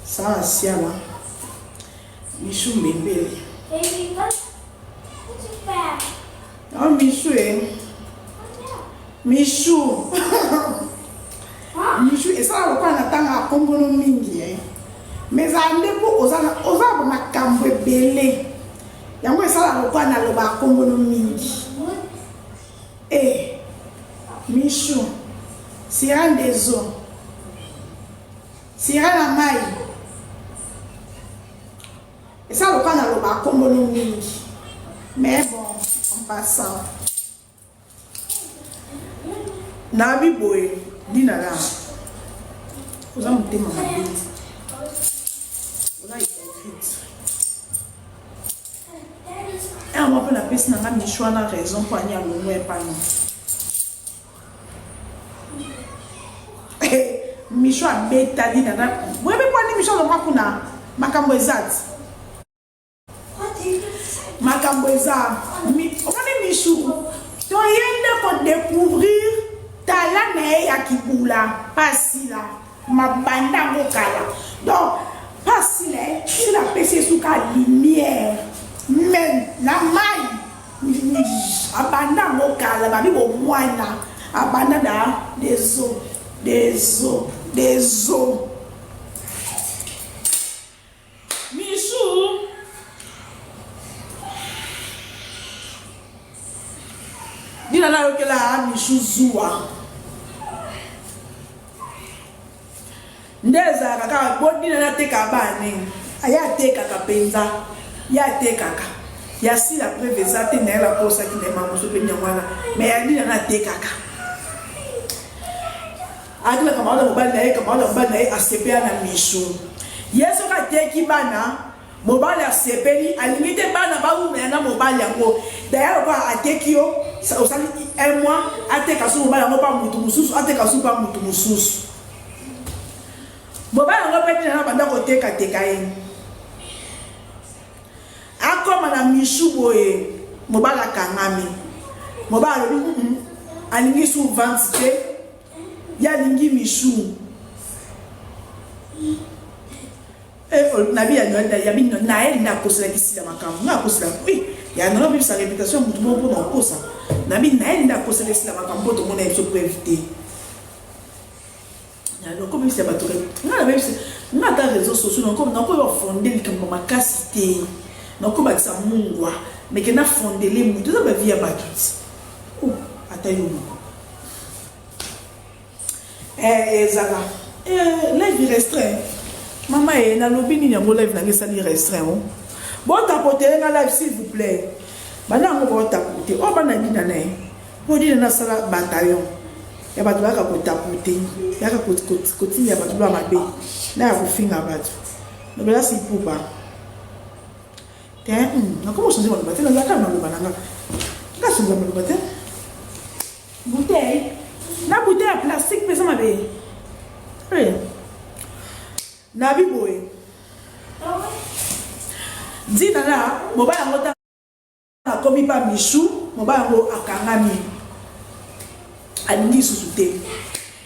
Ça asiala. Michou Mbembele. Oh Michou Michou. Michou et ça le quoi n'attend à combono mingi. Mais à ndeko oza makambo ebele. Yango ça le quoi na loba combono mingi. Eh Michou. Sira des eaux. Sira la maille. Et ça, le cas n'a pas comme nous. Mais bon, en passant. Nabi boy, dinara. Vous avez monté ma vie. Vous avez hypocrite. Et on va faire la piste, n'a pas Michou a raison pour aller à l'eau et pas non. Michou a bêta dinara. Vous avez pas dit Michou a makuna. Makambo ezat. Makambo ezat. On est Michou. Tu viens de découvrir talent ya kibula. Pas si là. Ma banda mokala. Donc, pas si là. Si la PC sous la lumière. Même la maille. Abanda mokala. Babi au moine. Abanda da des eaux. Des eaux. Des eaux. Michou. Dina na yoke la Michou zuwa. Ndeza kaka bodi na teka bane. Aya teka kapenza. Ya teka ka. Ya si la preveza te na la posa ki de mamuso pe nyamwana. Mais ya dina na teka ka. Adila kama wala mobali na ye asepea na Michou. Yeso ka teki bana mobali asepeli alimite bana ba umena na mobali yango. D'ailleurs quoi ateki yo osali un mois ateka su mobali yango pa mutu mususu ateka su pa mutu mususu. Mobali yango peti na banda ko teka ye. Akoma na Michou boye mobali akangami. Mobali alingi su vantité ya lingi Michou. Nabi ya nyoda ya bino na elle na posela kisi la makambo na posela oui ya na bi sa réputation mutu mo pour na posa nabi na elle na posela kisi la makambo to mona eso pour éviter ya donc comme c'est bato na même na ta réseaux sociaux donc na ko fonder le kambo makasité donc ko ba sa mungwa mais que na fonder les mutu za ba via bato oh atayo Zara. Live restreint. Maman est dans l'opinion de mon live, ça dit restreint. Bon, tapotez dans live, s'il vous plaît. Maintenant, on va tapoter. Oh, on a dit nané. On dit dans la bataillon. Il y a pas de la tapoter. Il y a pas de côté, il y a pas de la mabé. Là, il y a fin à battre. Donc là, c'est pour pas. Tiens, comment changer mon bâtiment? Là, quand on va là, changer mon bâtiment. Bouteille. La bouteille en plastique, mais ça m'a dit. Oui. Nabi boy. Dis nana, mon père a commis par Michou, mon père a kangami. Alingi sous-souté.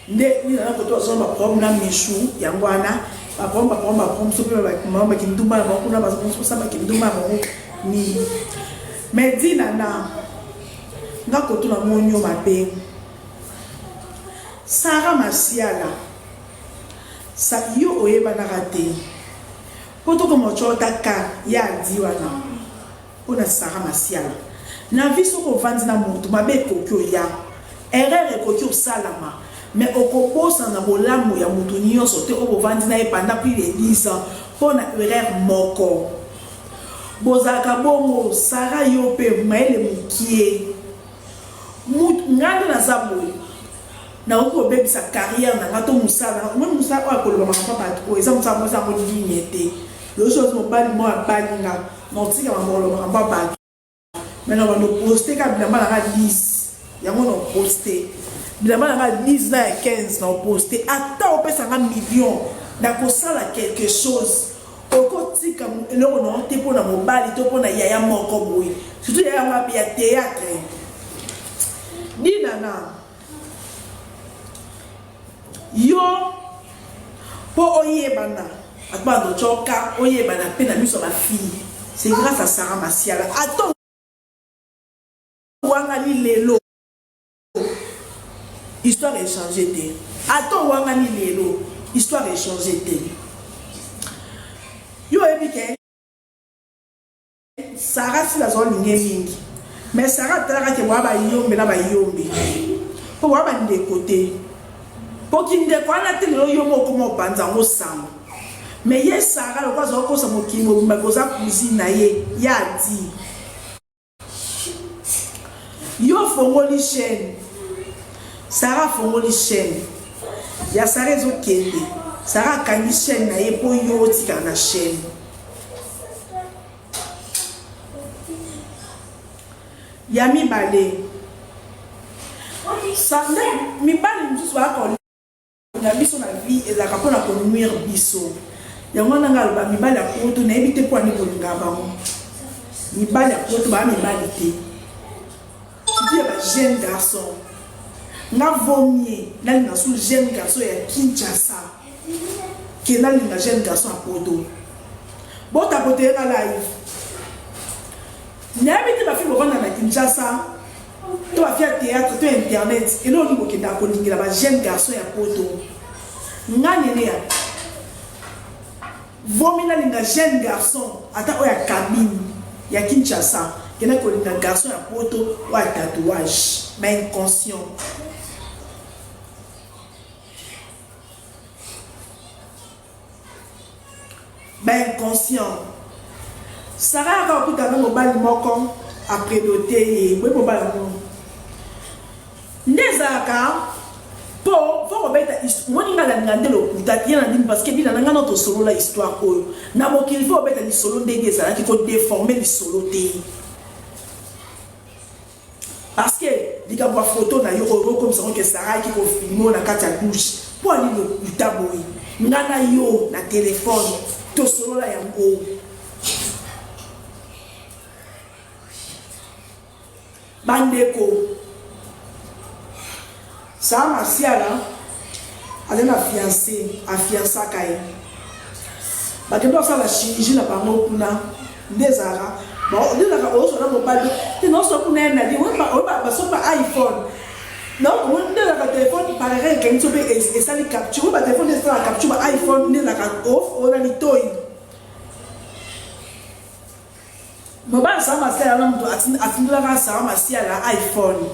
Ni nana koto azoma problème na Michou, yangwana, ba problème sope ba mama kinduma ba kuna ba so ba kinduma ba ni. Mais dis nana, nga koto na monyo mabe. Sarah Masiala, sa yo oyeba na raté. Poto comme chota ka ya diwana. Ona Sarah Masiala. Na viso ko vandi na mutu mabe kokyo ya. Erreur kokyo salama. Mais okoposa na bolamu ya mutu nyonso te o vandi na e pendant plus de 10 ans. Pona erreur moko. Bozaka bongo Sarah yo pe maele mukie. Mut nganda na zaboy. Na oko bébé sa carrière na ngato musala même musala ko ko ba papa ko eza musala mo dignité le chose mo bali mo abaninga no tika ma mo ba papa mais no poster ka bilamba na 10 yango no poster bilamba na 10 na 15 no poster ata o pesa nga million na ko sala quelque chose oko tika eloko no te pona mobali to pona yaya moko boy surtout yaya ma ya théâtre dinana yo po oyebana Atbando choka oye bana pena miso ma fille. C'est grâce à Sarah Masiala. Attends wangani lelo. Histoire est changée. Attends wangani lelo. Histoire est changée. Yo ebike Sarah si la zone mingi. Mais Sarah tala ke wa ba yombe na ba yombe. Po wa ba ndé côté. Po kinde ko na telo yo moko mo panza ngo sang. Mais ye Sarah le kwazo ko sa mokimo ba koza cousine ye ya di. Yo fongoli chaîne. Sarah fongoli chaîne. Ya Sarah zo kende. Sarah kangi chaîne na ye po yo tika na chaîne. Ya mi balé. Ça mi balé nous soit ko na biso na vie et la kapona ko nuire biso. Ya ngona ngalo ba mi balé ko to na ebite po ani ko ngaba mo. Mi balé ko to ba mi balé te. Tu dis ba jeune garçon. Na vomier na na sous jeune garçon ya Kinshasa. Qui na na jeune garçon à Poto. Bon ta côté na live. N'habite ma fille rendre na Kinshasa. Tu vas faire théâtre, tu internet et là on dit que ta collègue là jeune garçon à Poto. Ngani ne ya. Vomi na linga jeune garçon ata oya cabine ya Kinshasa. Qui na collègue garçon à Poto ou à tatouage, mais inconscient. Ben conscient. Sarah a tout à mobile moko après doté et oui mobile mo. Nezaka pour faut remettre moi ni ngala ngande lo kutati na ndimi parce que bila nanga notre solo la histoire oyo. Na mo qu'il faut remettre li solo ndenge ça qui faut déformer li solo té. Parce que diga ba photo na yo comme ça que Sarah qui ko filmer na kati ya douche. Pour ali lo kutaboyi. Ngana yo na téléphone. Solo la yango bandeko Sarah Masiala elle a fiancé a fiança kai bakendo ça la chirurgie na bango kuna ndezara bon ndezara oso na mobile te non so kuna na di ba so pa iPhone non on ndezara téléphone pareil quand tu peux et ça les capture ba téléphone de ça capture ba iPhone ndezara off on a ni toy mobile Sarah Masiala na mtu atindula ka Sarah Masiala iPhone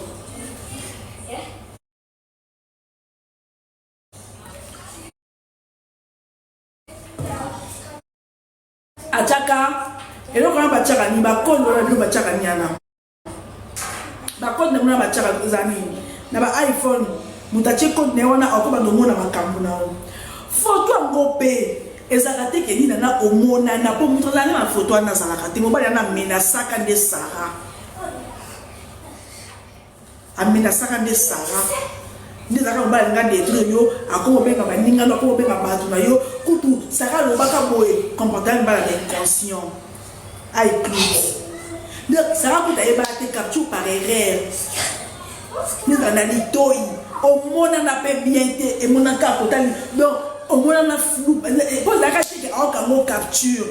ataka elo kana bachaka ni bakondo na ndo bachaka nyana bakondo na bachaka zani na ba iPhone mutache code ne wana akoba ndo mona makambu nawo photo ngope ezaka te ke nina na omona na po mutu zana na photo ana zalaka te mobali na menasaka nde Sarah amenasaka nde Sarah ndi zaka mobali nga detruire yo akomo benga baninga no akomo benga batu na yo kutu Sarah lo baka boye comportement bala inconscient ay plus donc Sarah kuta eba te capture par erreur ni na litoi omona na pe bien te e mona ka kotali donc omona na flou pour la cacher que on ka mo capture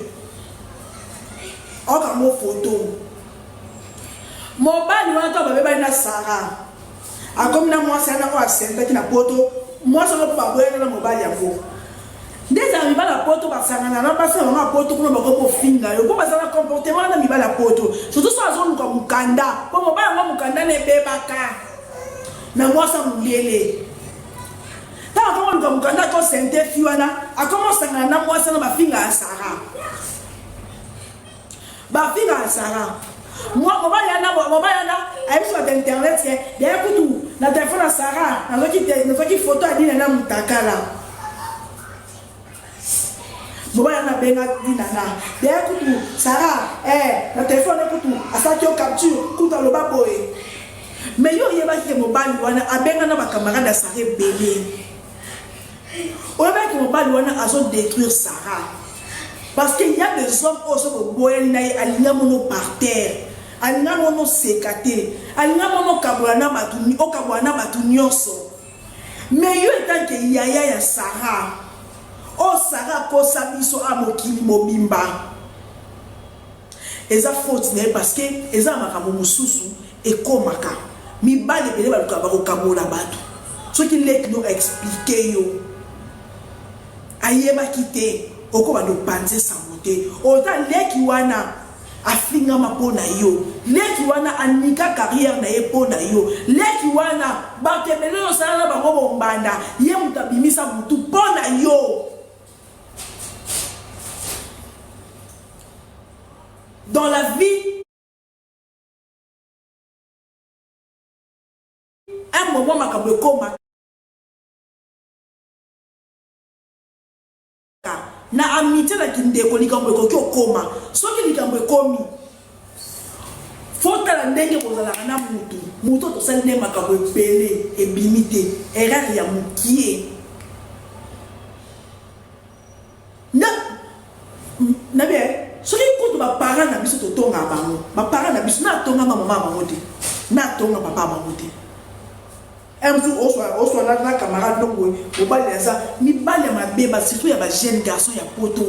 on ka mo photo mobali wana to ba na Sarah a comme na moi c'est na ko accident qui na poto moi ça va pas boire na mobali yango des amis ba la poto ba sangana na ba sa na poto kuna ba ko finga yo ko ba sa comportement na mi ba la poto surtout ça zone ko mukanda po mobali ngo mukanda ne bebaka na moi ça mulele ta ko ngo mukanda ko sente fiwana a comment sangana na moi ça na ba finga Sarah ba finga Sarah moi mobali yana a eu sur internet que derrière tout na téléphone à Sarah na qui photo a dit na mutakala mobali yana benga dinana derrière tout Sarah na téléphone tout a ça qui capture tout le baboy mais yo yeba ki mobali wana abenga na ba camarade à Sarah belé o yeba ki mobali wana azo détruire Sarah parce qu'il y a des hommes qui sont boyés aligna mono par terre aligna mono sekate aligna mono kabwana batuni okabwana batunyonso mais yo etant que yaya ya Sarah O Sarah kosa biso a mokili mobimba. Eza faute ne parce que eza makambo mususu ekomaka. Mibale bele baluka bakokabola bato. Ce qui lek no expliquer yo. Ayeba kite oko bando panze samote. Ota leki wana afinga mapona yo. Leki wana anika carrière na ye pona yo. Leki wana bakebele yo sala bango bombanda. Ye mutabimisa mutu pona yo. Dans la vie, un moment makambo koma na amitié na kindeko likambo ko koma soki likambo komi faut la ndenge kozala na mutu to sale makambo pele e bimité erreur ya mukie na bien soki kutu ba parents na biso to tonga bango ba parents na biso na tonga mama bango te na tonga papa bango te emzu oswa na camarade ndongo obali za mi bali ma beba surtout ya ba jeune garçon ya poto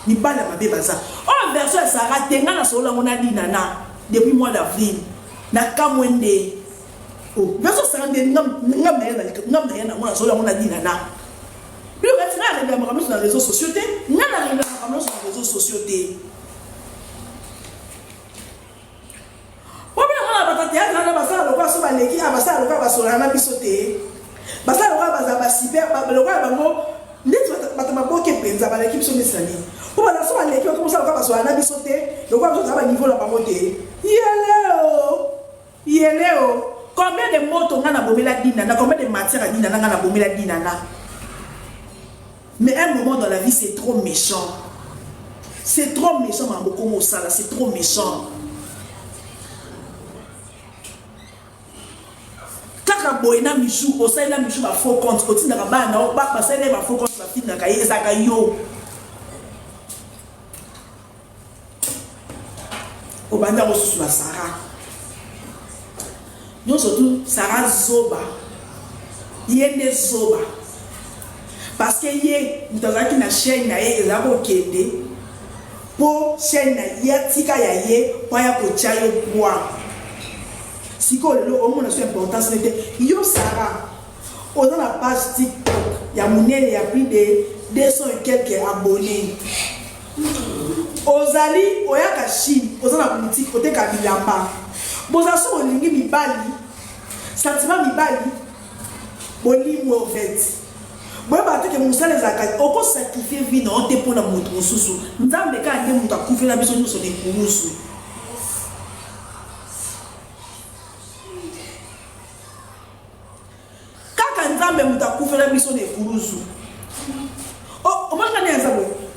mi bali ma beba za o version ya Sarah tenga na solo ngona dinana depuis mois d'avril na kamwende o version Sarah ngam na yana ngona solo ngona dinana puis on va tirer les gamins sur les réseaux sociaux ngana les gamins sur les réseaux sociaux théâtre na basala lokwa so baleki abasala lokwa basola na biso te basala lokwa bazaba super lokwa bango ndeti batamaboke penza baleki biso mesani po bana so baleki bakomosa lokwa basola na biso te lokwa biso zaba niveau na bango te yeleo combien de motos ngana bomela dinana combien de matières dinana ngana bomela dinana mais un moment dans la vie c'est trop méchant mambo komo sala c'est trop méchant. Boyna michou au sein la michou ba faux compte au tina ba na ba ça ba faux compte ba fina ka ezaka yo au banda osusu la Sarah nous surtout Sarah zoba yende zoba parce que yé mutazaki na chaîne na ye ezako kende po chaîne na yatika ya ye po ya ko chayo bois. Si on a une importance, yo Sarah, on a la page TikTok, il y a plus de 200 et quelques abonnés. Ozali, Oyaka Chine, on a la politique, on a la bilamba. Bozaso, on a mi bali, sentiment mi bali, boli mauvais. Bon, parce que Moussa les a on peut sacrifier vie dans un pour la montre sous. Nous avons des cas où on a couvert la maison sur des courses.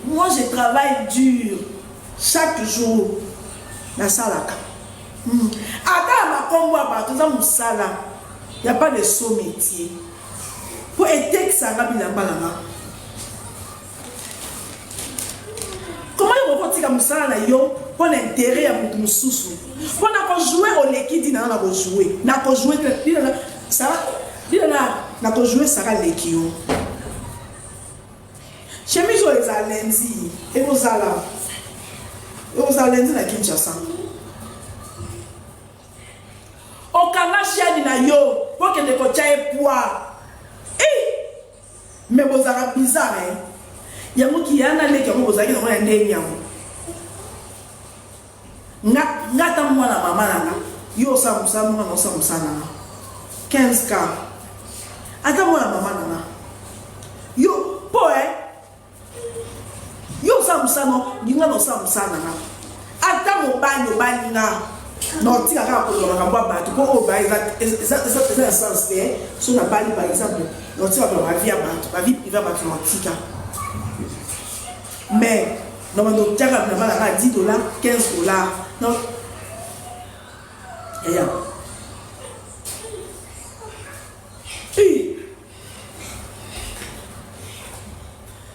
Moi je travaille dur chaque jour dans salaka. Attends ma combo à tout ça musala. Il n'y a pas de saut métier. Pour être que ça va bien balanga. Comment il va dire que musala na yo pour l'intérêt à mutu mususu. Pour na jouer au leki dina na ko jouer. Na ko jouer ça na ko jouer ça leki yo. Chemise aux alenzi et aux ala. Aux alenzi na Kinshasa. O kana chiani na yo pour que ne ko chae poids. Mais vous avez bizarre hein. Yango ki yana leki yango bozaki na mwana ndenge yango. Ngata mwana mama nanga. Yo sa musana mwana no sa musana. 15k. Ata mwana mama nanga. Yo po yo sa musano dinga no sa musana na ata mo bani na no tika ka ko lo makamba ba to ko ba eza sens te so na bali par exemple no tika ba vie ba vie privée ba no tika mais no mando tika na bala na $10 $15 non ya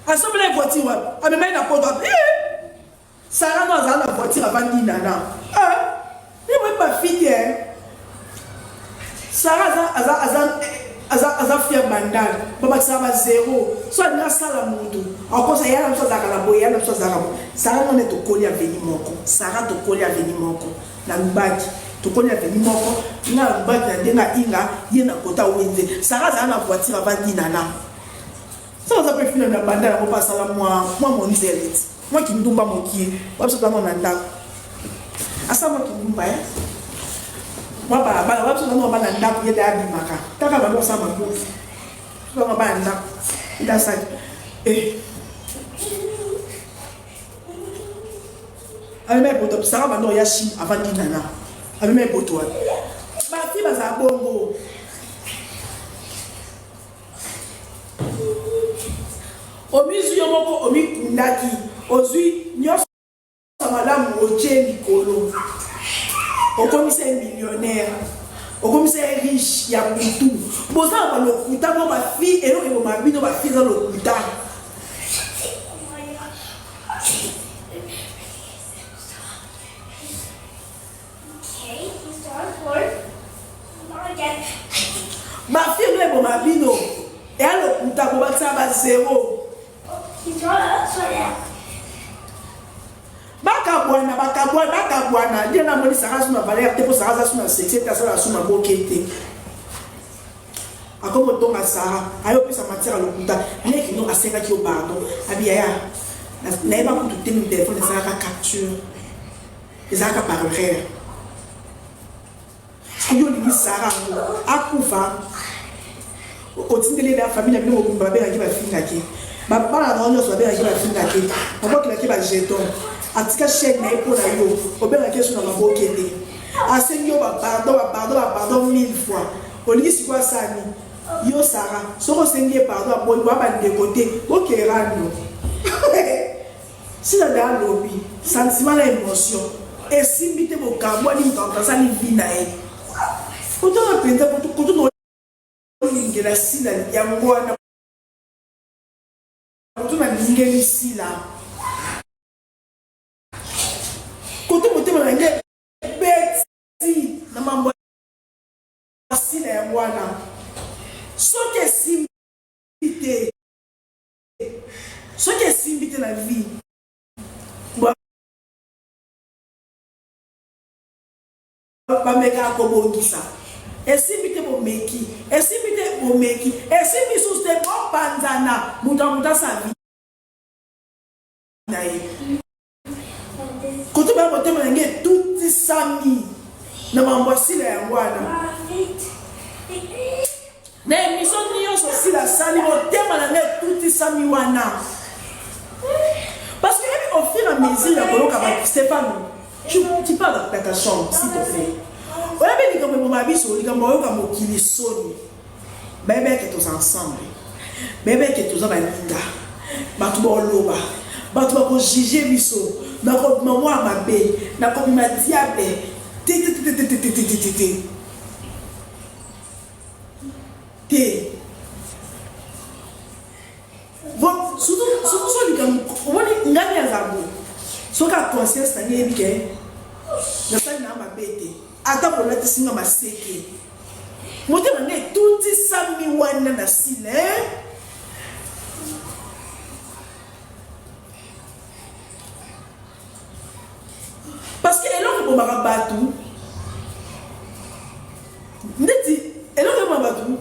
ensemble les voitures, on me met la porte. Sarah nous a la voiture avant Dinana. Il ne pas fille. Sarah aza fier bandal baba saba zéro so na sala mutu akosa yana so zakala boya na so zakala sara on est to kolia veni moko sara to kolia veni moko na lubaki to kolia veni moko na lubaki na denga inga yena kota wenze sara za na voiture avandi nana so ça peut finir na bandal ko passa la moi monzelet moi qui ndumba moki wa so tamo na ndako asa moi qui ndumba moi ba wa so tamo ba na ndako yeda abimaka taka ba lo sama ko so ba ba ndako ida sa avec mes potos ça va non ya chi avant dinana avec mes potos ba fi ba za bongo omizu yomoko omikundaki ozui nyoso madame oje mikolo okomise millionnaire okomise riche ya mutu boza ba lokuta mo ba fi ero ebo mabino ba fi za lokuta ma fille est bon ma bino et alors on t'a pas ça va zéro bakabwana dia na moni sara suna valeur te po sara suna sexe ta sara suna bokete akomo tonga sara ayo pesa matière lokuta neki no asenga ki o pardon abiya ya na eba ku tout mi téléphone ça ka capture ezaka par erreur yo ni sara akufa otindele la famille na bino ko babeaki ba finga ki ba para na onyo so babe aki ba finga ki babo ki ba jeton atika chaîne na epo na yo obela kesu na mabokete asenyo ba pardon 1000 fois olisi kwa sani yo sara soko sengie pardon aboni ba bande côté okerano si la lobby sentiment la émotion et simbite bo kabwani ntanta sali vina e autant penza pour tout no ngela sila ya ngwana tout na ngeli sila kote mote manange beti na mambo sila ya ngwana soke simbite na vie bameka kobongisa esimbite bomeki esimbi suste bopanzana muta sa vie nae kote ba bote manange tuti sami na mambo sila ya ngwana na émission nyonso sila sali bote manange tuti sami wana parce que au fur et à mesure ya koloka ba Stéphane tu parles dans ta chambre s'il te plaît on a bien dit comme mon avis sur les gars moi comme qui sonne bébé que tous ensemble bébé que tous abalinga batu boloba batu ba ko juger biso na ko maman mabe na ko ma diable bon surtout les gars on est ngani azabo soka conscience na nyebi ke na sali na mabete ata bona tisinga maseke motema ne tuti sami wana na sile parce que eloko bo marabatu ndeti eloko bo marabatu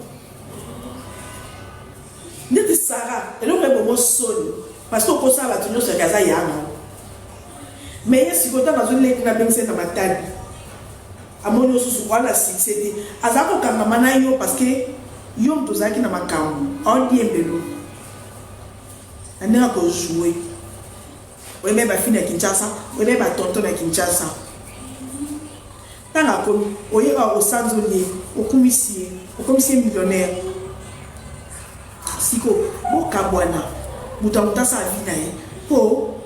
ndeti sara eloko bo mosoni parce que ko sala tunyo se kaza yana mais si kota na zone lekina bengse na matadi amonyo susu wala succès azako kanga mana yo parce que yo mtozaki na makambo on dit embelo andena ko jouer we même ba fini à Kinshasa we même ba tonton à Kinshasa tanga ko oyeba o sanzoli o commissaire millionnaire siko boka bwana muta sa vida po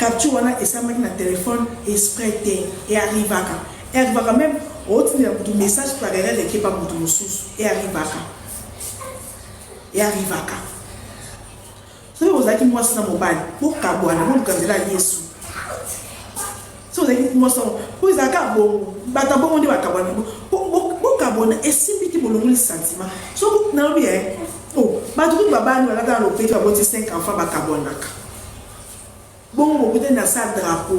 capture wana esamaki na téléphone exprès et arrivaka même autre message par erreur de kepa mutu mususu et arrivaka so vous avez moi ça mobile pour kabwana pour kanzela Yesu so vous avez moi ça pour zaka bon bata bon ndi bakabwana pour bon et simbi ti bolongoli sentiment so na bien oh ba tout baba ni bala dans le pays ba boti 5 enfants ba kabonaka bon mo bote na sa drapeau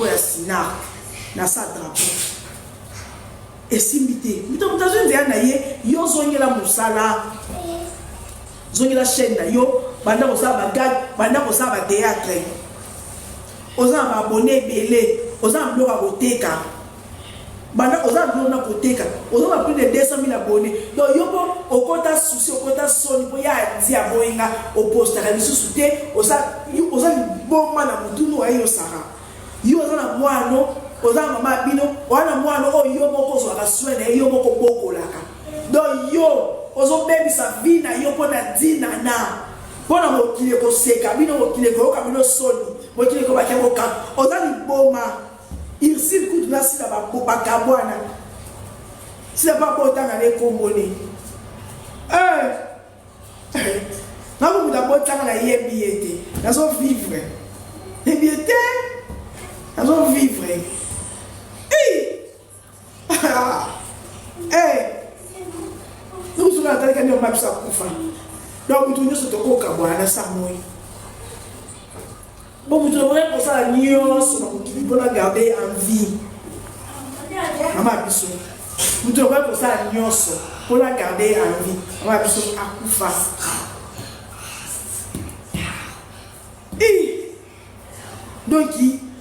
ya sinar na sa drapeau et simbi ti mito mutazo ndia na ye yo zongela musala zongela chaîne na yo banda ko sa ba gag banda ko sa ba théâtre oza ba abonné belé oza bloka koteka banda oza bloka koteka oza ba plus de 200 000 abonnés donc yo po okota souci okota soni po ya di aboinga oposta ka lisusu te oza bomba na mutunu ayo sara yo oza na mwano oza mama bino wana mwano o yo moko zo ka swene yo moko bokolaka donc yo ozo bebisa vie na yo po na dina na pona mokile ko seka bino mokile ko ka bino soni mokile ko bakya ko ka oza ni boma il circuit na sila ba kabwana sila ba botanga le komboni na ko da botanga na yebiete na so vivre yebiete na so vivre nous sommes en train de nous mapsa kufa donc tu nous sotoko kabwana sa moi bon vous devez pour ça nios qui pour la garder en vie maman biso vous devez pour ça nios pour la garder en vie maman biso akufa donc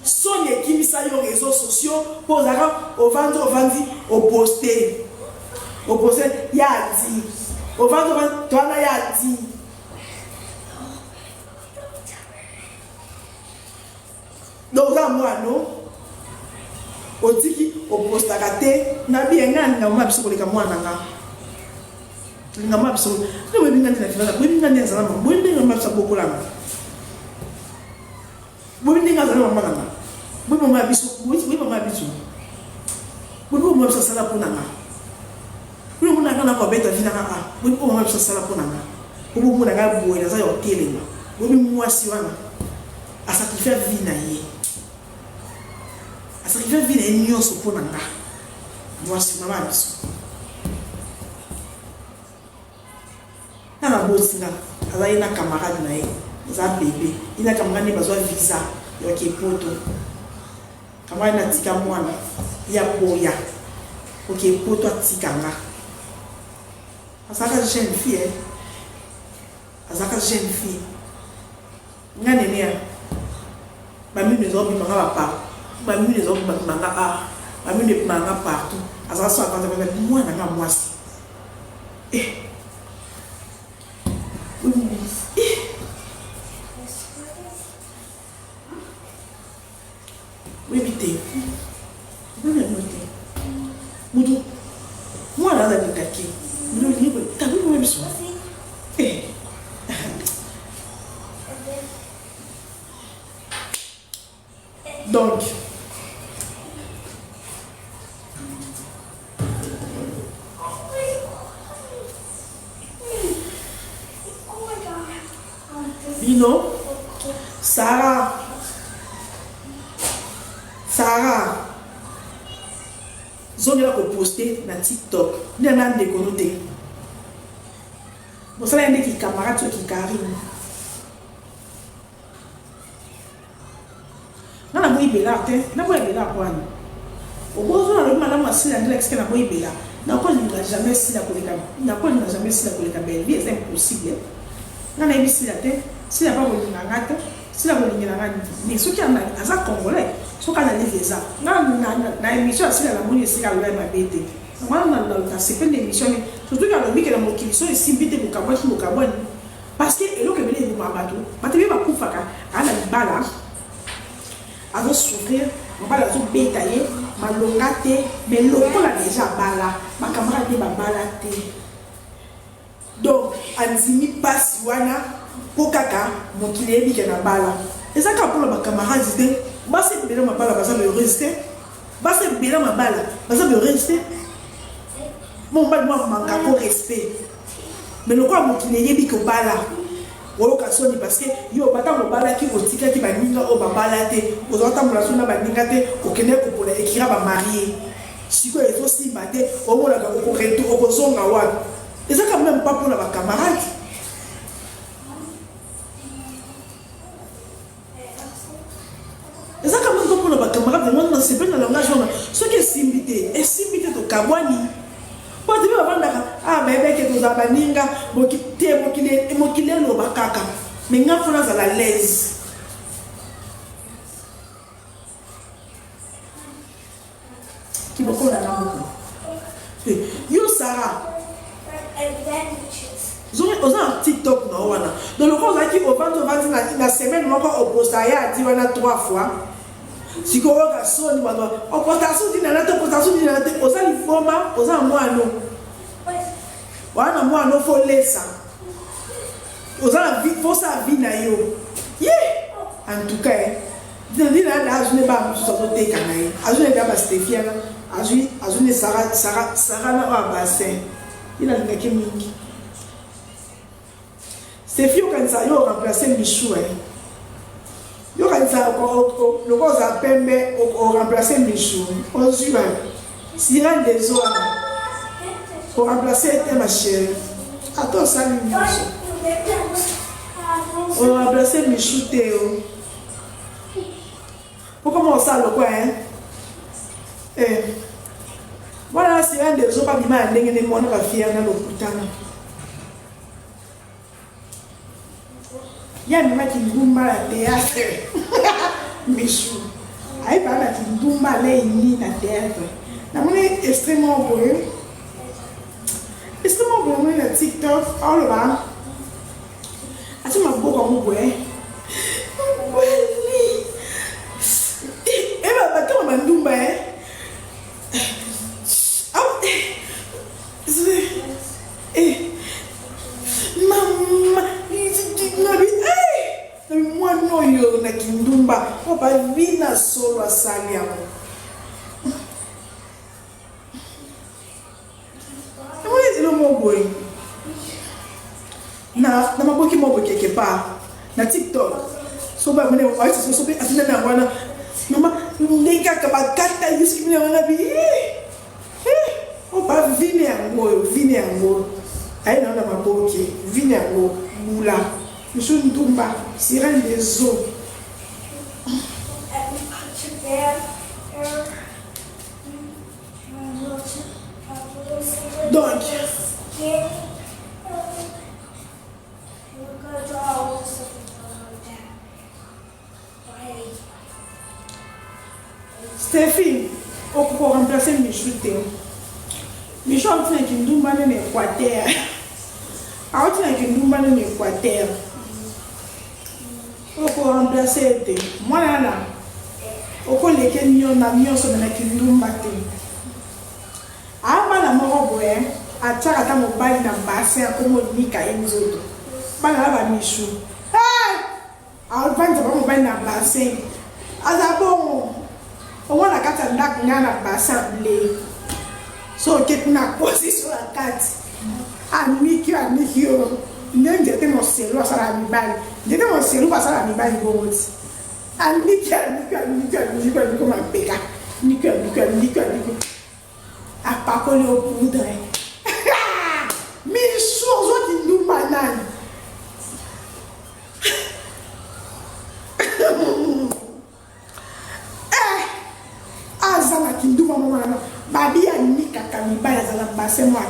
son équipe ça les réseaux sociaux pour ça au vendre au poster il y a dit au vendre toi là il y a dit donc là moi non au tiki au postagate na bien ngani na mwa biso koleka mwana nga linga mwa biso no we bingani na fila we bingani za mama we ndinga mwa biso bokola we ndinga za mama nga we mama biso we mama biso we mama biso sala pona nga we mama nga na ko beta vina nga we mama biso sala pona nga we mama nga boye na za yo telema we mwa si wana a sacrifier vie na ye a sacrifier vie na ye nyonso pona nga moi si mama biso na bosinga aza ina camarade na ye za bébé ina camarade bazwa visa yo kepoto camarade na tika mwana ya boya oke poto atikanga azaka jeune fille azaka jeune fille ngane ne ya mami ne zo bi manga papa mami ne zo bi manga a mami ne manga partout azaka so akanta ba mwana nga mwasi oui, vite. Vous le notez. Moudou. Moi, là, dans le kaki. Moudou, il dit, t'as vu le même son? Donc, Bino, Sarah, zone là qu'on poster na TikTok, il y en a des connotés. Bon, ça y a des camarades qui cariment. On a besoin de l'art, on a besoin de l'art. Au besoin de madame Assis, on a besoin de l'art. On n'a jamais si la collègue, on n'a jamais si la collègue belle, c'est impossible. On a besoin de l'art, si la pas de l'art, si la pas de l'art, mais ceux qui ont un congolais. So kana leveza na émission asila la moni esika lola mabete mwana na sepende émission surtout quand on dit que la mokili so esimbite mukabwani parce que eloko ebele ebuma bato bato be bakufaka ala libala azo souffrir mobala azo beta ye malonga te mais lokola déjà bala makamara te babala te donc anzimi pasi wana po kaka mokili ebike na bala ezaka mpona bacamarades te basi bela mabala baza be résister basi bela mabala baza be résister mon bal moi manka ko respect mais le quoi mokili yebi ko bala o ka soni parce que yo bata mo bala ki otika ki baninga o babala te o zota mo la sona baninga te o kene ko pola ekira ba marié Si quoi ils ont si maté, au moins la opposition à Wad. Et ça quand même pas pour la camarade. Et ça quand même pas pour la camarade. Moi, c'est pas dans le langage. Ce qui est simité, et simité de Kabwani. Moi, tu veux avoir ah, mais avec les Abaninga, Mokile, no Bakaka. Mais il faut à la l'aise. Qui me connaît beaucoup. Yo Sarah. Ils ont un TikTok non wana. Donc le coup qui au vent la semaine encore au postaya dit wana 3 fois. Si ko ga so ni wana opposition dit na opposition dit na osa li forma osa mwano. Wana mwano fo lesa. Osa vie faut sa vie na yo. Yeah. En tout cas, dit na da je ne pas so so te kanaye. Azune da ba Stefiana. Azune Sarah na ba bassin. Il a dit que mingi. Stéphie quand ça yo remplacer Michou yo quand ça le cause à Pembe au remplacer Michou on suit Siran des zones pour remplacer ma chérie attends ça on remplacer Michou Théo pour comment ça le quoi voilà Siran des zones pas bien ndenge ne mona ba fier na lokutana. Il y a une qui me la théâtre. Michou. Aïe, pas la qui me la théâtre. Je extrêmement beau. Extrêmement beau, le TikTok. Oh là. Tu m'as beau comme vous. Et bien, quand on m'a maman, moi non yo na kindumba, papa vina solo asalia. Moi c'est le mot boy. Na maboki mobo quelque part na TikTok. So ba mene wa so be asina na wana. Mama ndeka kabakata yuski mene wana bi. Papa vini ango. Aïe non ma boki, vini ango mula. Monsieur Ndumba, Siren des eaux. Donc, Stéphie, pour remplacer Michou Théo. Michou a fait une Ndumba dans l'Équateur. A fait une Ndumba dans l'Équateur. Pour remplacer tes moi là au collègue qui na nyonso na kindumba te ama na moko boye ataka ta mobali na base akomo nika enzoto bana ba Michou a vendre ba mobali na base azabo on a kata ndak ngana base blé so ketuna position la carte aniki yo nem j'étais mon cerveau ça la mibali j'étais mon cerveau ça la mibali boti aniki comme un péga niki a pas collé au poudre mais choses qui nous banane azala qui nous banane babi anika kamibali azala basse moi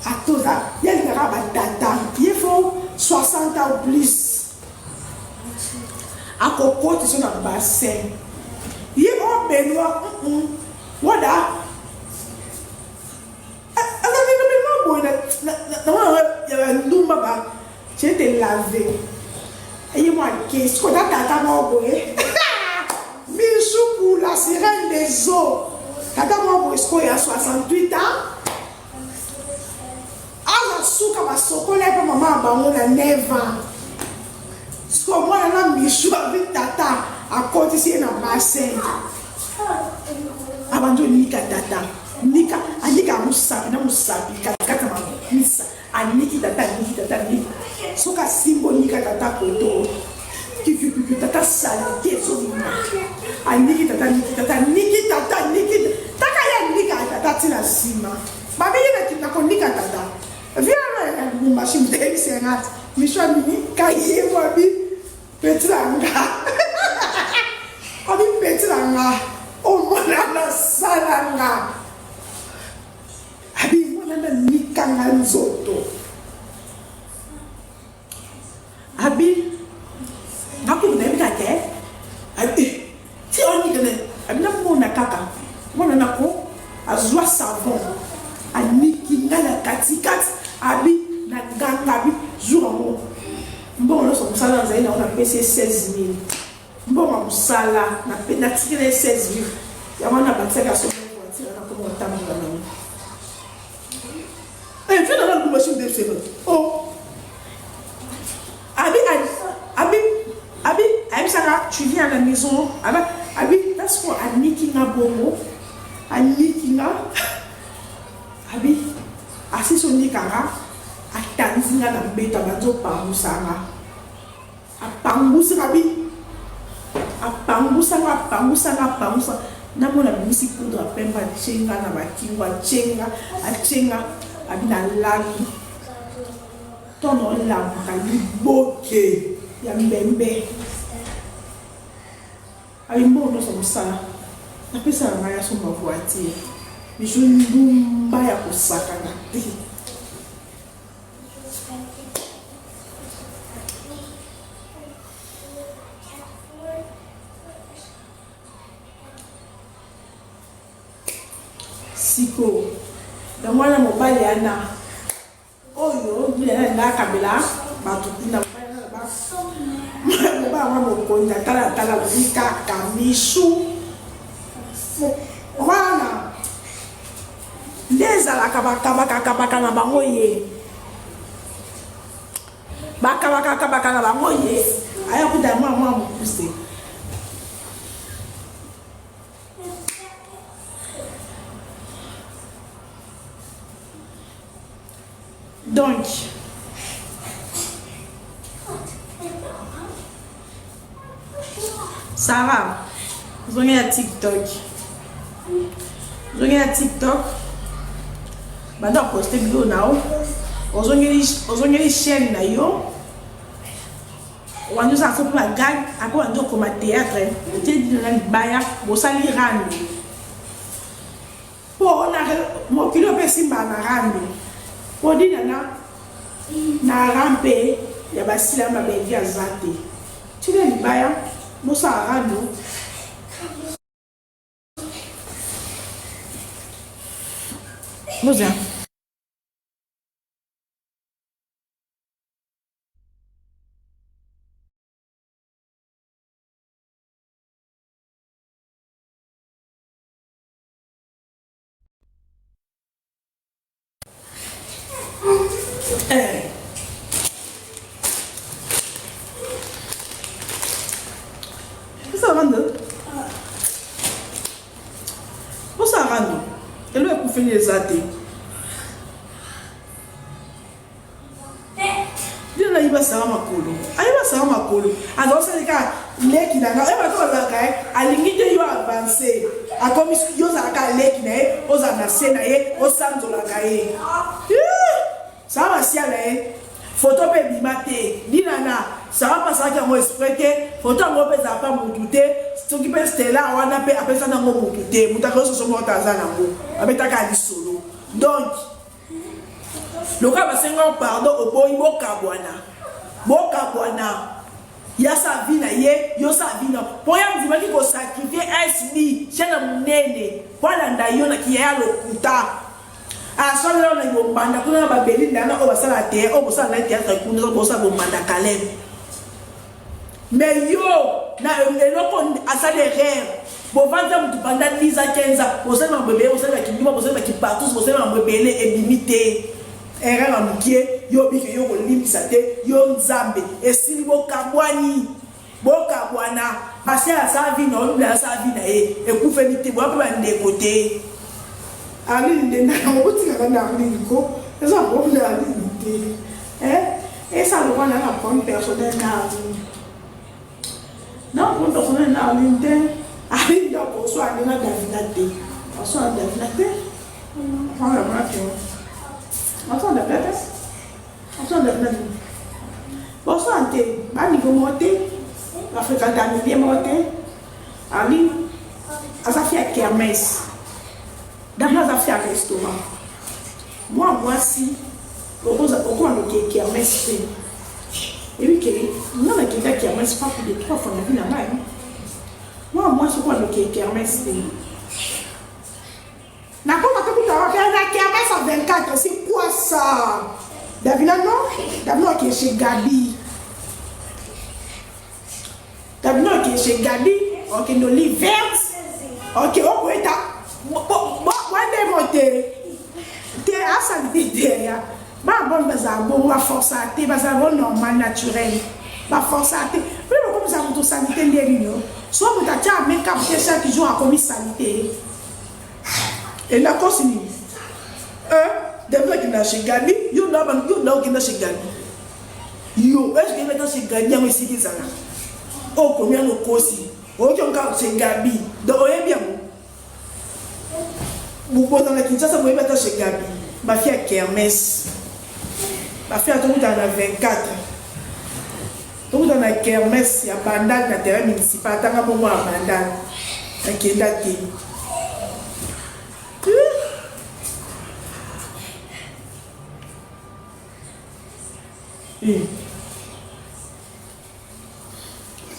à tout ça, il y a une rabat data, il faut 60 ans ou plus. À Coco, tu es dans le bassin. Il y a un Benoît, voilà. Il y a un Doumba, j'ai été lavé. Et il m'a dit, ce qu'on a tata m'envoyé. Michou pour la sirène des eaux. Tata m'envoyé, ce qu'on a 68 ans. Ah, souka basokola pa maman bango na 9 ans. Sko mwana na Michou avec tata à côté c'est na bassin. Abanjo nika tata. Nika anika musapi kata mama. Misa aniki tata. Soka simbo nika tata koto. Kiku tata sali kezo mina. Aniki tata. Taka ya parti la sima. Babi yena na kondika tata. Viens na machine de sengat. Michwa mini kaye wabi petranga. Abi petranga. O mwana na salanga. Abi mwana na nikanga nzoto. Abi ngaku na bika ke. Abi ti oni kene. Abi na mona kaka. Mwana nako azwa savon. Aniki ngala katikati. Abi na ganga bi jour bon là son salaire zaina on a payé 16 000 bon on sala na tiré 16 000 ya wana batse ka so voiture na ko monta mo na eh tu dans la machine de c'est oh abi ça tu viens à la maison abi parce qu'on a niki na bomo aniki na abi asi so nikanga atanzinga na mbeta banzo pangusanga apangusanga bi apangusanga na mona bisi poudre pemba chenga na bakingwa chenga abina lali tono la kaliboke ya mbembe ayimbo no somsala na pesa na ya soma voiture bijo ndumba ya kusaka na ti siko da mwana mobali ana oyo bila na kabila batutina ba mokonda tala bika kamishu wana ndeza la kabaka na bango ye baka na bango ye aya kuda mwa mukuse donc Sarah, vous avez un TikTok. Maintenant, postez vidéo now. Vous avez une chaîne là yo. On nous a fait pour la gang, à quoi on doit comme théâtre. Vous avez dit dans le baya, vous allez rendre. Pour on a mon kilo pessimba na rendre. Pour dire na rampe, ya basila mabevi azate. Tu l'as dit baya. Mosa arano Mosa ele é com finalizado. Dia na iba sawa makulu. Aiba sawa makulu. Ando se ka leki na e ba to la kai, alingite yo avancer. A comme yo za ka leki na e, o za na se na e, o sanzo la kai. Sawa sia na e. Photo pe bimate. Dinana, sawa pasaka ka mo exprès photo ngo pe za pa mutute. Soki pe stela wana pe apesa na ngo mutute. Mutaka so so mo tazana ngo. Abetaka di solo. Donc le cas va s'engager pardon au boy bokabwana ya sa vie na ye yo sa vie na poya mzima ki ko sacrifier SB chena munene wala ndayo na kiya lokuta a so le na yo mbanda kuna ba belinda na o basala te o bosala na te kuna so bosa bo mbanda kalem mais yo na eloko asale rare bo vanda mutu banda liza kenza bosala mbebe bosala kinima bosala ki partout bosala mbebele et limité era na mukie yo bike yo kolimbisa te yo nzambe esili bokabwani bokabwana pasi ya sa vie na olula sa vie na e ekufeli te bo apa ndeko te ali ndenda ngo tika na ali ko eza bo na ali te esa lo wana na point personnel na ali non point personnel na ali te ali ndo ko so ani na Davina te so Davina te Voilà, on de bête. On de bête. Bon, santé. Bah, niveau monté. La fréquentation bien monté. Ali, ça fait kermesse. D'abord, ça fait un restaurant. Moi, si, au coin de kermesse, et puis, non, mais qui est kermesse, pas plus de 3 fois la vie là-bas. Moi, ce qu'on a kermesse. Na koma tu kuta faire la kermesse en 24, c'est quoi ça? Davina non? Davina qui est chez Gabi. Davina qui est chez Gabi. Ok, nos livres verts. Ok, on peut être. Bon, monter. T'es à ça derrière. Bon, on va forcer à te, parce que normal, naturel. Va forcer à te. Mais comme ça, vous sanité les soit vous avez un make-up qui joue à commis sanité. Et la continue. Des fois qui n'a chez Gabi, you know qui n'a chez Gabi. Yo, est-ce que maintenant chez Gabi, on ici qui ça là? Oh, combien de cosi? Oh, qui ont chez Gabi. Donc, on est bien. Vous posez dans la kitchen, ça vous mettre chez Gabi. Ma fille a kermesse. Ma fille a tout dans la 24. Tout dans la kermesse, il y a bandade dans le terrain municipal. Tant qu'à moi, bandade. Qui est daté.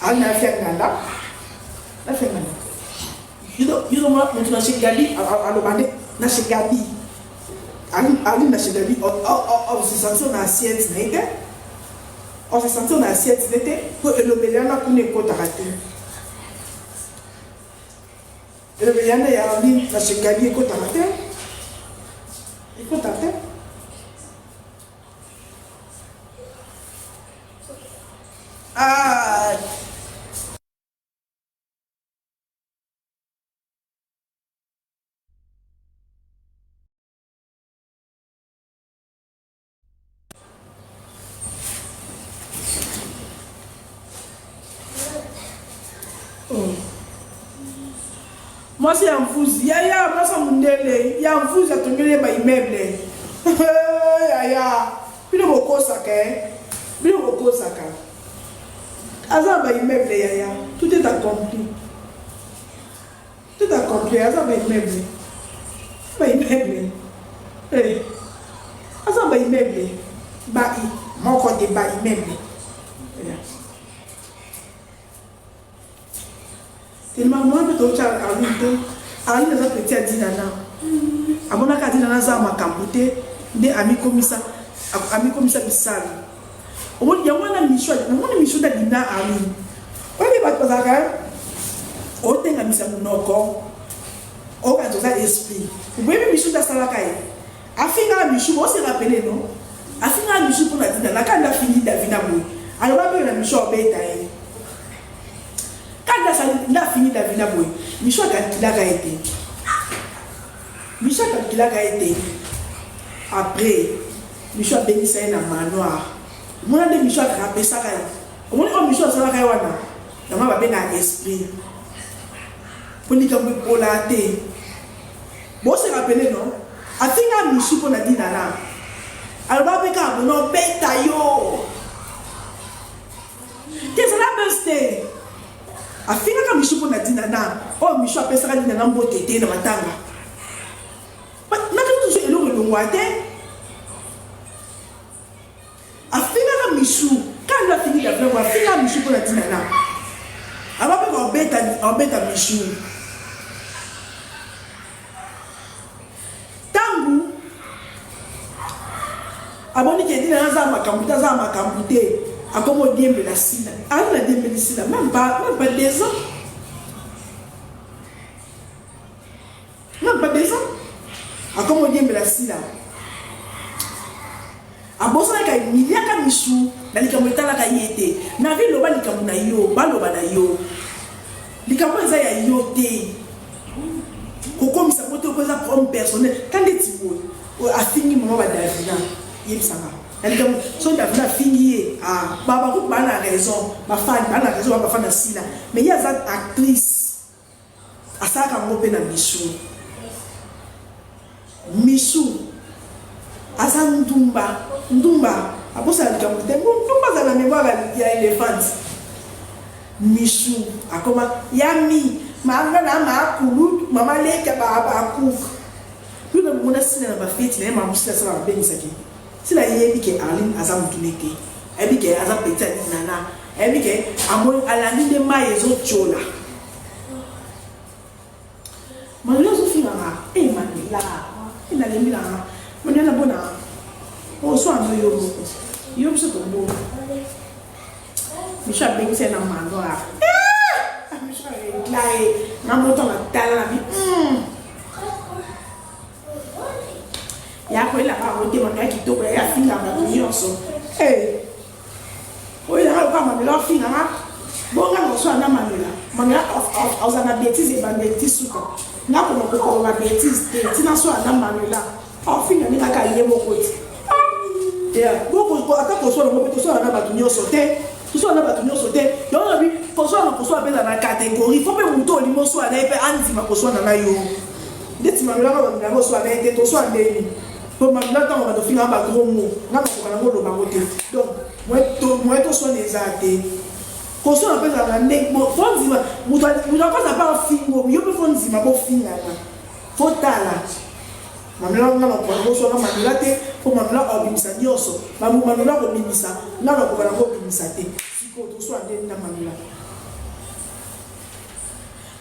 On a fait un là. On a fait un là. You know what? On a chez Gabi. On a bandé. On a chez Gabi. On a chez Gabi. On se sentit en assiette. On se sentit en assiette. Pour le bélian, on a côte à rater. Le bélian, il y a un livre. On a chez Gabi. Côte à rater. Côte à rater. Ah! Moi, c'est un fou. Yaya, moi, c'est mon délai. Il y a un fou, c'est un immeuble. Yaya. Puis le mot saké. Puis le mot saké. Azar va immeuble, Yaya. Tout est accompli. Tout est accompli. Azar va immeuble. Va immeuble. Azar va immeuble. Bah, mon côté va immeuble. Tellement moi que tu as à l'une des petits à Dinana. À mon avis, Dinana Zama Kamboute, des amis commissaires Bissal. Au moins, il y a une mission d'Adina à lui. On n'est pas de ça. On est un mission de nos corps. On a tout ça l'esprit. Vous voyez, une mission d'Assalakaï. A fini la mission, on s'est rappelé, non? A fini la mission pour la Dinana, quand on a fini Davinabou. Alors, on va la mission au Bétaï. Quand a fini Davina Boy, Michel a été. Michel a été. Après, Michel a béni ça dans manoir. Moi, je Michel a rappelé ça. Moi, je Michel a rappelé ça. Je vais bien dans l'esprit. Pour dire que pour la thé. Bon, c'est rappelé, non? A fini Michel pour la dinana. Alors, on va bien quand on a bétaillot. Qu'est-ce que ça a besté? A fini quand Michou pour Nadinana, oh Michou appelle ça Nadinana Mbotété dans ma tanga. Mais quand tu es l'eau de l'ouate, a fini quand Michou, quand il a fini d'appeler, a fini quand Michou pour Nadinana. Alors on va embêter à Michou. Tangu, abonni qui est dit dans un macambouté. À comment on dit la sida. Ah, on a dit la sida, même pas 2 ans. Même pas 2 ans. À comment on dit la sida. À Bossa, il y a un michou, dans les camouettes à la caillette. N'a vu le bas de Kamunayo, Balobanayo. Les camouettes à Yoté. Comme ça, pour te poser un personnel. Quand tu as fini mon Davina, il y a ça. So Davina fini ah baba ko ba na raison ma fan ba na raison ba fan na sila mais il y a cette actrice asaka ngope na Michou Michou asa ndumba aposa likamute ndumba za la mémoire ya éléphant. Michou akoma yami manga na makulu mama leka ba cook. Puis le monde si na ba fête na maman si ça va bien ça qui. Si la yebi ke Arline asa mutuleke. Ebi ke asa petit nana. Ebi ke amo alani de mayezo chola. Manila so finga Manila. Ina le mila. Manila bona. O so ando yo so to bo. Mi sha beng se na mando a. Mi sha lai na moto na tala bi. Ya ko ila ba o de manga ki to ya finga ba yo so. O ila ba ma lo finga ma. Bonga no so na Manila. Manga of na bêtise e ba bêtise suka. Na ko ba bêtise te na so na Manila. O finga ni ka ye mo ko ti. Yeah, go ata ko so na ba tunyo so te. Tout ça on a battu sauter. Donc on a vu pour ça appelle dans la catégorie. Faut pas monter au limon soit là et anti ma poso na yo. Dès ma là on a so là et to so ndeni. Pour ma là on va te finir ba gros mot. Na ko na ngo lo ba ngote. Donc moi to so les até. Ko so appelle dans la nek bon faut dire vous doit pas fingo. Yo peut faut dire ma bo finga là. Faut tala. Mamela nga ko so na mamela te ko mamela obimisa nyoso mamela ko bimisa nga ko bana ko bimisa te siko to so ande na mamela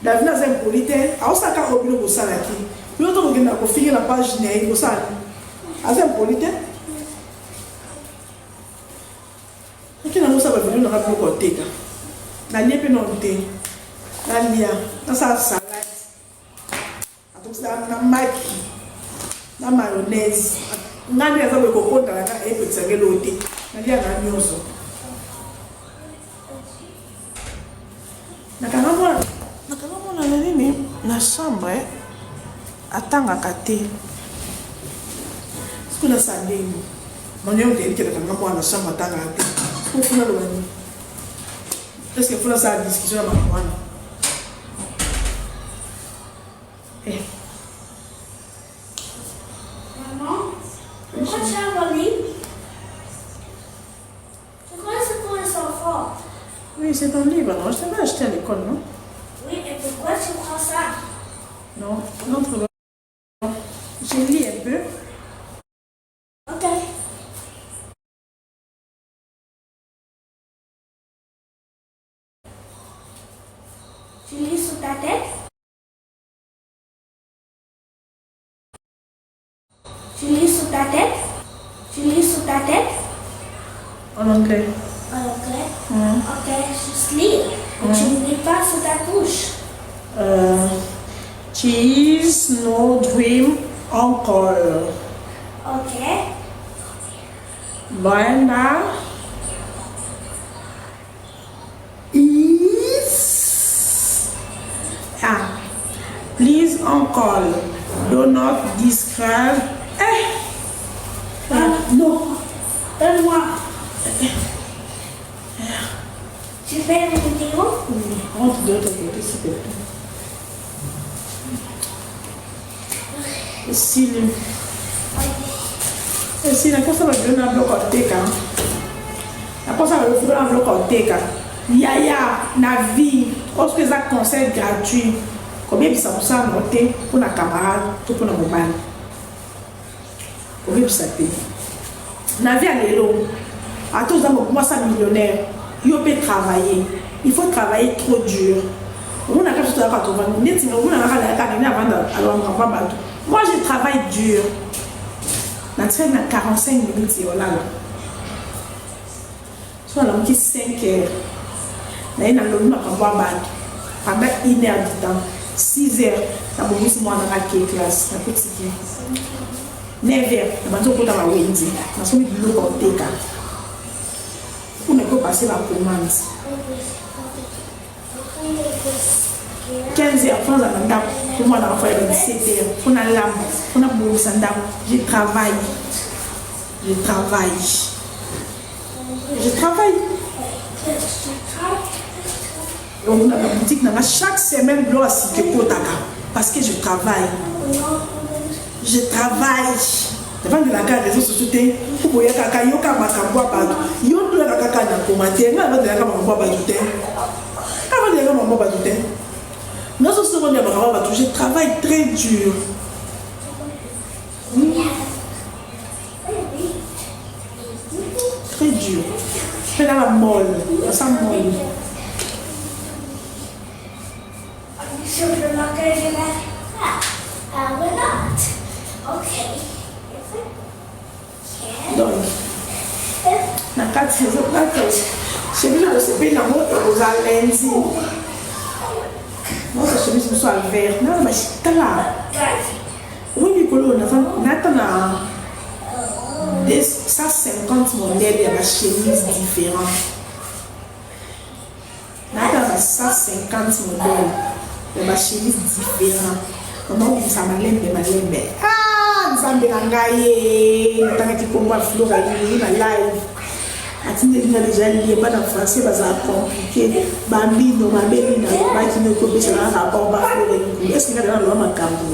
Davina zem polite a osaka obilo ko sala ki yo to ngena ko finir la page ne ko sala azem polite akina musa ba video na ko teka na lepe no te na lia na sa salad atoxa na maki na mayonnaise ngani aza ko konta na epetsa ngelote nalia na nyoso nakana na nini na chambre atanga kate sikuna sandeni manyo de kile kanga mwana chambre atanga kate kufuna lo bani est-ce que funa sa discussion na mwana Pourquoi tu as un livre? C'est quoi ce pour les enfants? Oui, c'est un livre, non? Je t'avais acheté à l'école, non? Oui, et pourquoi tu prends ça? Non, l'autre. J'ai lu un peu. Ok. Tu lis sous ta tête? Tu lis sous ta tête? Tu lis sous ta tête? En anglais. En anglais? Ok, juste lire. Tu ne lis pas sous ta bouche. Cheese, no dream, encore. Ok. Brenda is... please, uncle, do not describe... non. Donne-moi. Tu fais une vidéo? Oui, entre de l'autre côté, s'il te plaît. Sili. Sili, cosa va dire una blocoteca? La cosa va dire una blocoteca. Yaya, na vie, parce que ça concert gratuit. Combien ça vous a noté pour la camarade, tout pour la mobile? Combien ça paye? Na vie à l'élo. À tous les moi, ça millionnaire. Il peut travailler. Il faut travailler trop dur. On a quelque chose à faire. Moi, je travaille dur. Je travaille 45 minutes. Soit là, 5 heures. Là, il y a pendant 1 heure du temps. 6 heures. Ça me dit moi dans la classe. 9 heures. Je vais à Wendy. Je vais à on ne peut passer la commande. 15 heures, pour moi, on a 17 heures. On a l'âme, on a beau sandam. Je travaille. On a la boutique, chaque semaine, parce que je travaille. je travaille. Devant de la carte réseaux sociaux, pour pouvoir kaka yoka makambo bato. Yo la kaka na commentaire, na de la kaka makambo bato. Avant de la kaka makambo bato. Nous sommes sur le makambo bato. Je travaille très dur. Très dur. Je fais la molle. Ça molle. So we're not going to do that? We're not. Okay. Donc, na 4 saisons, je vais vous dire aux lundi. Moi, je vais vous dire vert. Non, mais c'est là. Oui, Nicolas, on a 150 modèles de chemises différents. On a 150 modèles de chemises différents. Comment vous savez de ma lembe? Ah, nous sommes des nous avons dit comment Flora est live. Atine déjà lié pas en français, ça compliqué. Bambino, ma belle, qui ne peut pas rapport à Flora. Est-ce qu'il y a dans l'homme à Cambo?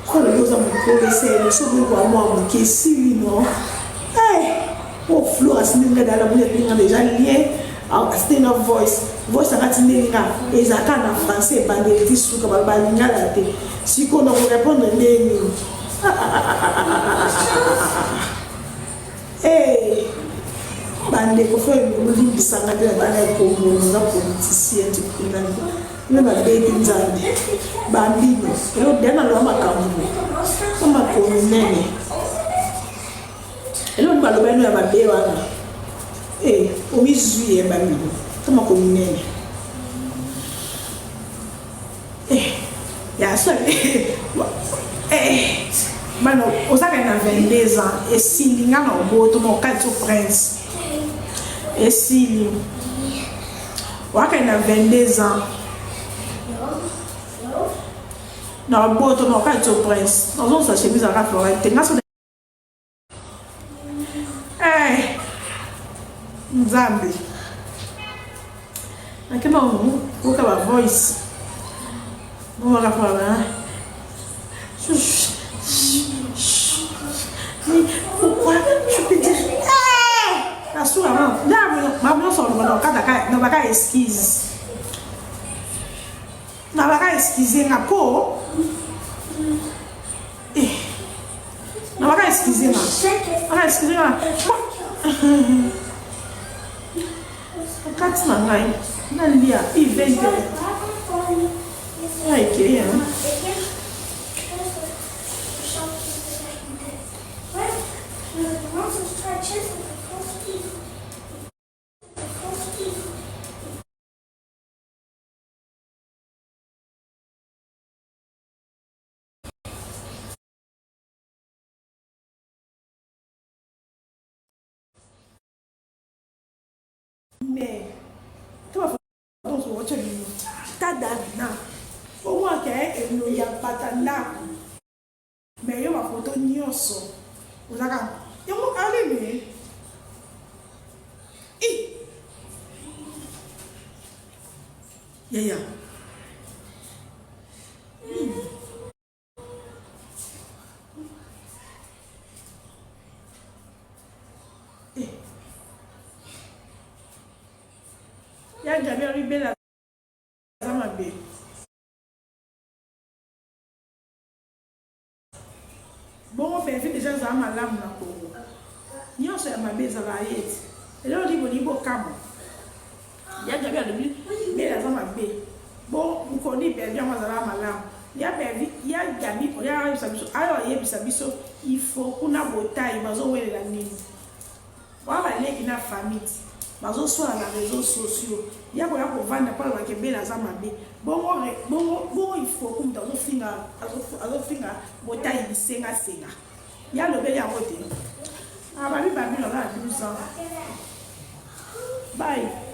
Quand le gars m'a c'est le seul pour moi qui est si non. Oh, Flora, c'est une dans la boulette, déjà lié. C'était notre voice à Ratinega, et ça en français, bandé, dit sous comme balina la tête. Si qu'on a répondre, eh, bandé, qu'on fait une ligne sans la comme un politicien, tu peux même à Baby Nzandi, Bambino, et l'autre dernier l'homme à Cambo, comme à Communene. Et l'autre balobano à ma béwana. Eh, au juillet, Bambino, comme à Communene. Eh, il y a ça. Eh, mano, aux années 22 ans, et si il y a un beau, tout mon quatre prince. Et si, on a 22 ans. Non, beau, tout mon quatre prince. Nous avons sa chemise à la Florette. Eh, Nzambi. Mais comment vous avez la voice? Vous avez la voix, mais pourquoi je peux dire la sourire maman son nom quand n'a pas esquisse n'a pas esquisser na peau n'a pas esquisser na esquisser na quand tu m'as dit n'a lia il vient ai que mais tu vas faire ton watch ta dana au moins que nous y a pas tanda mais yo ma photo nyoso uzaka yo mo kale me yeah ya jamia ribela sama be bon fait déjà ça ma lame na Congo nyo so ya mabeza ba yeti elo libo libo kamo ya jamia de bela sama be bon ko ni be bien ma za ma lame ya be ya jami ko ya sabiso ayo ye bisabiso il faut kuna botai bazo welela nini wa ba leki na famille bazo soit na réseaux sociaux ya ko vanda pa ba kebela za mabe bongo il faut comme dans azo finga botai bisenga senga ya lo be ya ngote aba bi ba bi lo na 12 ans bye.